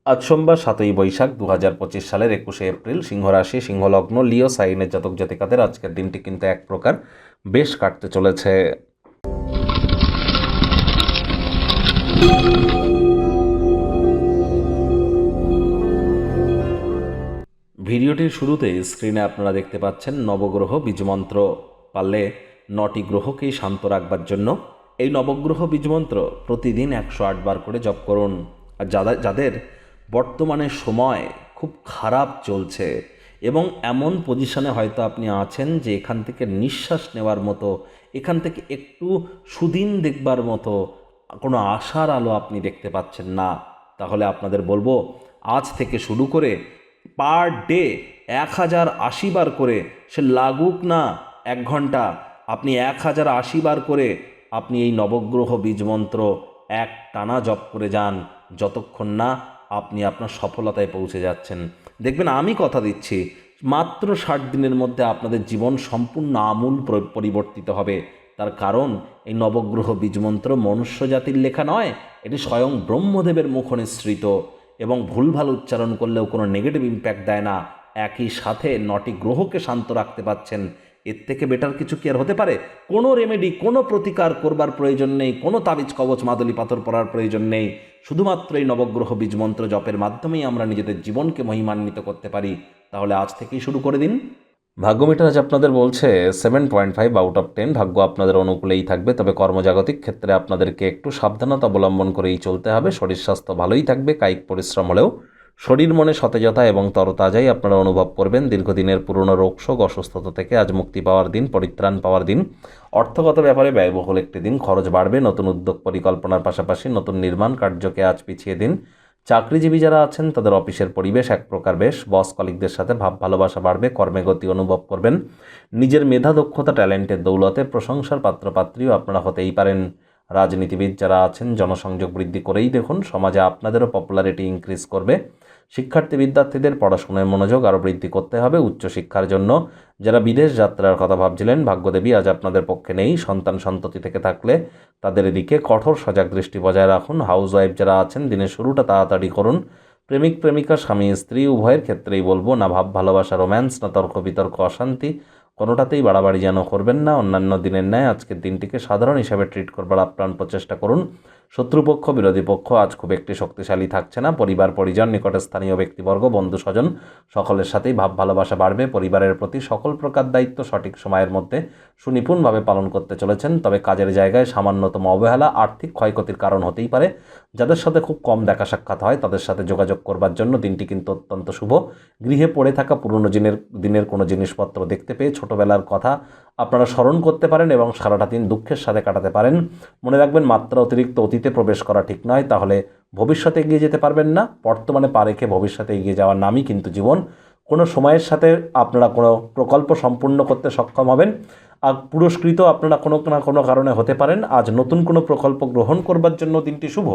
আজ সোমবার 7ই বৈশাখ 2025 সালের 21শে এপ্রিল, সিংহ রাশি, সিংহলগ্ন, লিও সাইনের জাতক জাতিকাদের আজকের দিনটি কিন্তু এক প্রকার বেশ কাটতে চলেছে। ভিডিওটির শুরুতে স্ক্রিনে আপনারা দেখতে পাচ্ছেন নবগ্রহ বীজমন্ত্র। পারলে 9টি গ্রহকেই শান্ত রাখবার জন্য এই নবগ্রহ বীজমন্ত্র প্রতিদিন 108 বার করে জপ করুন। আর যাদের বর্তমানে সময় খুব খারাপ চলছে এবং এমন পজিশনে হয়তো আপনি আছেন যে এখান থেকে নিঃশ্বাস নেওয়ার মতো, এখান থেকে একটু সুদিন দেখবার মতো কোনো আশার আলো আপনি দেখতে পাচ্ছেন না, তাহলে আপনাদের বলবো আজ থেকে শুরু করে পার ডে 1080 বার করে, সে লাগুক না 1 ঘন্টা, আপনি 1080 বার করে আপনি এই নবগ্রহ বীজমন্ত্র এক টানা জপ করে যান, যতক্ষণ না আপনি আপনার সফলতায় পৌঁছে যাচ্ছেন। দেখবেন, আমি কথা দিচ্ছি, মাত্র 60 দিনের মধ্যে আপনাদের জীবন সম্পূর্ণ আমূল পরিবর্তিত হবে। তার কারণ এই নবগ্রহ বীজমন্ত্র মনুষ্য জাতির লেখা নয়, এটি স্বয়ং ব্রহ্মদেবের মুখ নিঃসৃত এবং ভুলভাল উচ্চারণ করলেও কোনো নেগেটিভ ইম্প্যাক্ট দেয় না। একই সাথে 9টি গ্রহকে শান্ত রাখতে পাচ্ছেন, এর থেকে বেটার কিছু কি আর হতে পারে? কোনো রেমেডি, কোনো প্রতিকার করবার প্রয়োজন নেই, কোনো তাবিজ কবচ মাদুলি পাথর পরার প্রয়োজন নেই। শুধুমাত্র এই নবগ্রহ বীজমন্ত্র জপের মাধ্যমেই আমরা নিজেদের জীবনকে মহিমান্বিত করতে পারি। তাহলে আজ থেকেই শুরু করে দিন। ভাগ্য মিটার আজ আপনাদের বলছে 7.5 আউট অফ 10। ভাগ্য আপনাদের অনুকূলেই থাকবে, তবে কর্মজাগতিক ক্ষেত্রে আপনাদেরকে একটু সাবধানতা অবলম্বন করেই চলতে হবে। শরীর স্বাস্থ্য ভালোই থাকবে, কায়িক পরিশ্রম হলেও শরীর মনে সতেজতা এবং তরতাজাই আপনারা অনুভব করবেন। দীর্ঘদিনের পুরনো রোগশোক, অসুস্থতা থেকে আজ মুক্তি পাওয়ার দিন, পরিত্রাণ পাওয়ার দিন। অর্থগত ব্যাপারে ব্যয়বহুল একটি দিন, খরচ বাড়বে। নতুন উদ্যোগ পরিকল্পনার পাশাপাশি নতুন নির্মাণ কার্যকে আজ পিছিয়ে দিন। চাকরিজীবী যারা আছেন তাদের অফিসের পরিবেশ এক প্রকার বেশ, বস কলিগদের সাথে ভাব ভালোবাসা বাড়বে, কর্মে গতি অনুভব করবেন। নিজের মেধা, দক্ষতা, ট্যালেন্টের দৌলতে প্রশংসার পাত্রপাত্রীও আপনারা হতেই পারেন। রাজনীতিবিদ যারা আছেন জনসংযোগ বৃদ্ধি করেই দেখুন, সমাজে আপনাদেরও পপুলারিটি ইনক্রিজ করবে। শিক্ষার্থী বিদ্যার্থীদের পড়াশোনায় মনোযোগ আরও বৃদ্ধি করতে হবে। উচ্চশিক্ষার জন্য যারা বিদেশ যাত্রার কথা ভাবছিলেন, ভাগ্যদেবী আজ আপনাদের পক্ষে নেই। সন্তান সন্ততি থেকে থাকলে তাদের এদিকে কঠোর সজাগ দৃষ্টি বজায় রাখুন। হাউসওয়াইফ যারা আছেন দিনের শুরুটা তাড়াতাড়ি করুন। প্রেমিক প্রেমিকা, স্বামী স্ত্রী উভয়ের ক্ষেত্রেই বলবো, না ভাব ভালোবাসা, রোম্যান্স, না তর্ক বিতর্ক, অশান্তি, কোনোটাতেই বাড়াবাড়ি যেন করবেন না। অন্যান্য দিনের ন্যায় আজকের দিনটিকে সাধারণ হিসাবে ট্রিট করবার আপ্রাণ প্রচেষ্টা করুন। শত্রুপক্ষ, বিরোধী পক্ষ আজ খুব একটি শক্তিশালী থাকছে না। পরিবার পরিজন, নিকটে স্থানীয় ব্যক্তিবর্গ, বন্ধু স্বজন সকলের সাথেই ভাব ভালোবাসা বাড়বে। পরিবারের প্রতি সকল প্রকার দায়িত্ব সঠিক সময়ের মধ্যে সুনিপুণভাবে পালন করতে চলেছেন, তবে কাজের জায়গায় সামান্যতম অবহেলা আর্থিক ক্ষয়ক্ষতির কারণ হতেই পারে। যাদের সাথে খুব কম দেখা সাক্ষাৎ হয় তাদের সাথে যোগাযোগ করবার জন্য দিনটি কিন্তু অত্যন্ত শুভ। গৃহে পড়ে থাকা পুরনো দিনের কোনো জিনিসপত্র দেখতে পেয়ে ছোটোবেলার কথা আপনারা স্মরণ করতে পারেন এবং সারাটা দিন দুঃখের সাথে কাটাতে পারেন। মনে রাখবেন, মাত্রা অতিরিক্ত অতীতে প্রবেশ করা ঠিক নয়, তাহলে ভবিষ্যতে এগিয়ে যেতে পারবেন না। বর্তমানে পা রেখে ভবিষ্যতে এগিয়ে যাওয়ার নামই কিন্তু জীবন। কোনো সময়ের সাথে আপনারা কোনো প্রকল্প সম্পূর্ণ করতে সক্ষম হবেন, আর পুরস্কৃত আপনারা কোনো না কোনো কারণে হতে পারেন। আজ নতুন কোনো প্রকল্প গ্রহণ করবার জন্য দিনটি শুভ।